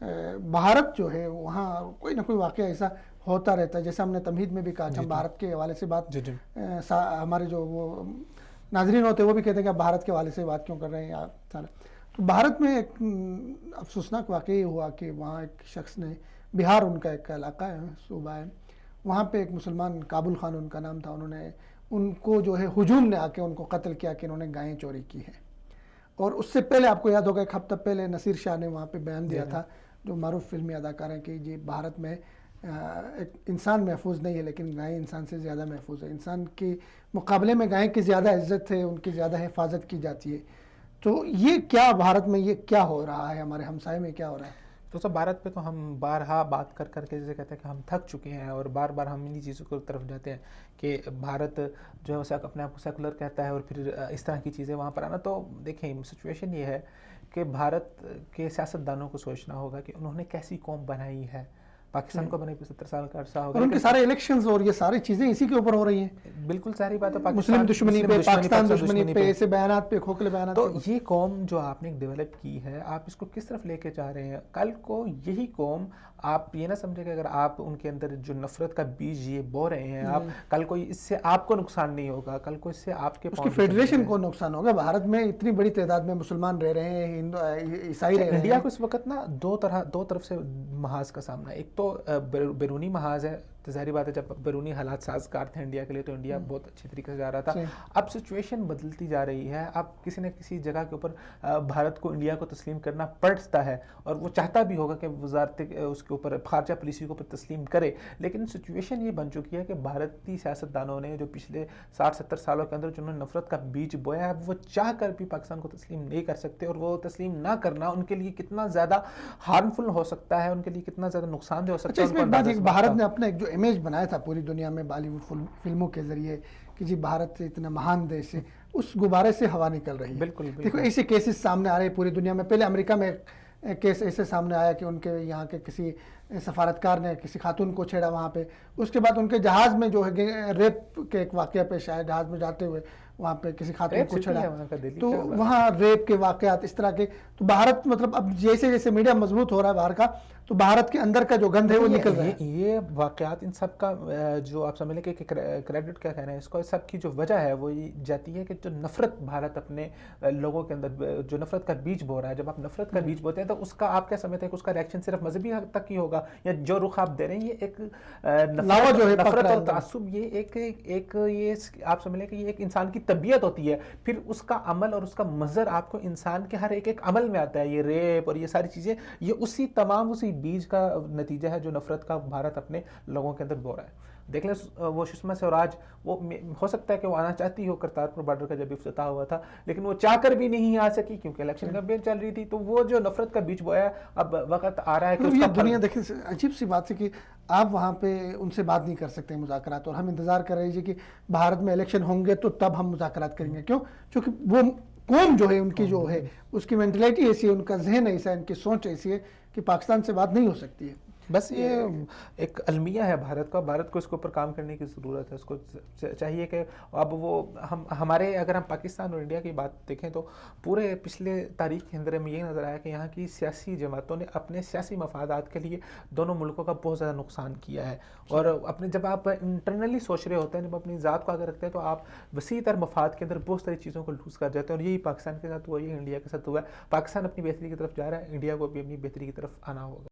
भारत जो है वहाँ कोई ना कोई वाक़या ऐसा होता रहता है। जैसे हमने तमहीद में भी कहा कि हम भारत के हवाले से बात, जी जी। हमारे जो वो नाजरीन होते हैं वो भी कहते हैं कि आप भारत के हवाले से बात क्यों कर रहे हैं आप सारा। तो भारत में एक अफसोसनाक वाक़या ये हुआ कि वहाँ एक शख्स ने, बिहार उनका एक इलाका है, सूबा है, वहाँ पे एक मुसलमान, काबुल खान उनका नाम था, उन्होंने उनको जो है हुजूम ने आके उनको कत्ल किया कि इन्होंने गायें चोरी की है। और उससे पहले आपको याद होगा एक हफ्ता पहले नसीर शाह ने वहाँ पे बयान दिया था, जो मारूफ फिल्मी अदाकार हैं, कि जी भारत में एक इंसान महफूज नहीं है लेकिन गायें इंसान से ज़्यादा महफूज है। इंसान के मुकाबले में गायें की ज़्यादा इज्जत है, उनकी ज़्यादा हिफाजत की जाती है। तो ये क्या भारत में ये क्या हो रहा है, हमारे हमसाये में क्या हो रहा है? तो सब भारत पे तो हम बारहा बात कर करके जैसे कहते हैं कि हम थक चुके हैं और बार बार हम इन्हीं चीज़ों की तरफ जाते हैं कि भारत जो है अपने आप को सेकुलर कहता है और फिर इस तरह की चीज़ें वहाँ पर आना। तो देखें, सिचुएशन ये है कि भारत के सियासतदानों को सोचना होगा कि उन्होंने कैसी कौम बनाई है। पाकिस्तान को बने 70 साल का अरसा हो गया और उनके सारे इलेक्शंस और ये सारी चीज़ें इसी के ऊपर हो रही हैं। बिल्कुल सारी बात है, मुस्लिम दुश्मनी पे, पाकिस्तान दुश्मनी पे, ऐसे बयानात पे, खोखले बयानात तो पे। ये कौम जो आपने डेवलप की है, आप इसको किस तरफ लेके जा रहे हैं? कल को यही कौम, आप ये ना समझे कि अगर आप उनके अंदर जो नफरत का बीज ये बो रहे हैं, आप कल को इससे आपको नुकसान नहीं होगा, कल को इससे आपके उसकी फेडरेशन को नुकसान होगा। भारत में इतनी बड़ी तादाद में मुसलमान रह रहे हैं, हिंदू ईसाई रह रहे हैं। इंडिया को इस वक्त ना दो तरफ से महाज का सामना है। एक तो बैरूनी महाज है, तो जाहिर बात है जब बैरूनी हालात साजगार थे इंडिया के लिए तो इंडिया बहुत अच्छी तरीके से जा रहा था। अब सिचुएशन बदलती जा रही है, अब किसी न किसी जगह के ऊपर भारत को, इंडिया को तस्लीम करना पड़ता है और वो चाहता भी होगा कि वजारत उसके ऊपर खारजा पॉलिसी के ऊपर तस्लीम करे। लेकिन सिचुएशन ये बन चुकी है कि भारतीय सियासतदानों ने जो पिछले 60-70 सालों के अंदर जिन्होंने नफरत का बीज बोया है, वो चाह कर भी पाकिस्तान को तस्लीम नहीं कर सकते। और वो तस्लीम ना करना उनके लिए कितना ज़्यादा हार्मफुल हो सकता है, उनके लिए कितना ज़्यादा नुकसानदेह हो सकता है। इसमें भारत ने अपना एक जो इमेज बनाया था पूरी दुनिया में बॉलीवुड फिल्मों के जरिए कि जी भारत इतना महान देश है, उस गुब्बारे से हवा निकल रही है। बिल्कुल, देखो ऐसे केसेस सामने आ रहे हैं पूरी दुनिया में। पहले अमेरिका में एक केस ऐसे सामने आया कि उनके यहाँ के किसी सफारतकार ने किसी खातून को छेड़ा वहाँ पे। उसके बाद उनके जहाज़ में जो है रेप के एक वाक़या पेश आया, जहाज़ में जाते हुए वहाँ पे किसी खातून को छेड़ा, तो वहाँ रेप के वाक़यात इस तरह के। तो भारत मतलब अब जैसे जैसे मीडिया मजबूत हो रहा है बाहर का, तो भारत के अंदर का जो गंध है वो निकल रहा है। ये वाक़यात इन सब का जो आप समझ लें कि क्रेडिट क्या कहना है इसको, सब की जो वजह है वो ये जाती है कि जो नफरत भारत अपने लोगों के अंदर जो नफरत का बीज बो रहा है। जब आप नफरत का बीज बोते हैं तो उसका आप क्या समझते हैं कि उसका रिएक्शन सिर्फ मजहबी हद तक ही होगा, या जो रुख आप दे रहे हैं ये एक नफरत और तासुब, ये एक ये आप समझ लें कि ये एक इंसान की तबीयत होती है। फिर उसका अमल और उसका मजर आपको इंसान के हर एक अमल में आता है। ये रेप और ये सारी चीजें, ये उसी बीज का नतीजा है जो नफरत का भारत अपने लोगों के अंदर बो रहा है। देख लें वो सुषमा स्वराज, वो हो सकता है कि वो आना चाहती हो करतारपुर बॉर्डर का जब इफ्तिताह हुआ था, लेकिन वो चाहकर भी नहीं आ सकी क्योंकि इलेक्शन कैंपेन चल रही थी। तो वो जो नफरत का बीज बोया, अब वक्त आ रहा है कि उसका दुनिया देखिए, अजीब सी बात है कि आप वहाँ पे उनसे बात नहीं कर सकते मुज़ाकरात, और हम इंतजार कर रहे हैं कि भारत में इलेक्शन होंगे तो तब हम मुज़ाकरात करेंगे। क्यों? क्योंकि वो कौम जो है उनकी जो है उसकी मेंटलिटी ऐसी है, उनका जहन ऐसा है, उनकी सोच ऐसी है कि पाकिस्तान से बात नहीं हो सकती है। बस ये एक अलमिया है भारत का, भारत को इसके ऊपर काम करने की ज़रूरत है। उसको चाहिए कि अब वो हमारे, अगर हम पाकिस्तान और इंडिया की बात देखें तो पूरे पिछले तारीख के अंदर में ये नज़र आया कि यहाँ की सियासी जमातों ने अपने सियासी मफादात के लिए दोनों मुल्कों का बहुत ज़्यादा नुकसान किया है। और अपने जब आप इंटरनली सोच रहे होते हैं, जब अपनी ज़ात को आगे रखते हैं, तो आप वसी तर मफाद के अंदर बहुत सारी चीज़ों को लूज़ कर जाते हैं। और यही पाकिस्तान के साथ हुआ, यही इंडिया के साथ हुआ है। पाकिस्तान अपनी बेहतरी की तरफ जा रहा है, इंडिया को भी अपनी बेहतरी की तरफ आना होगा।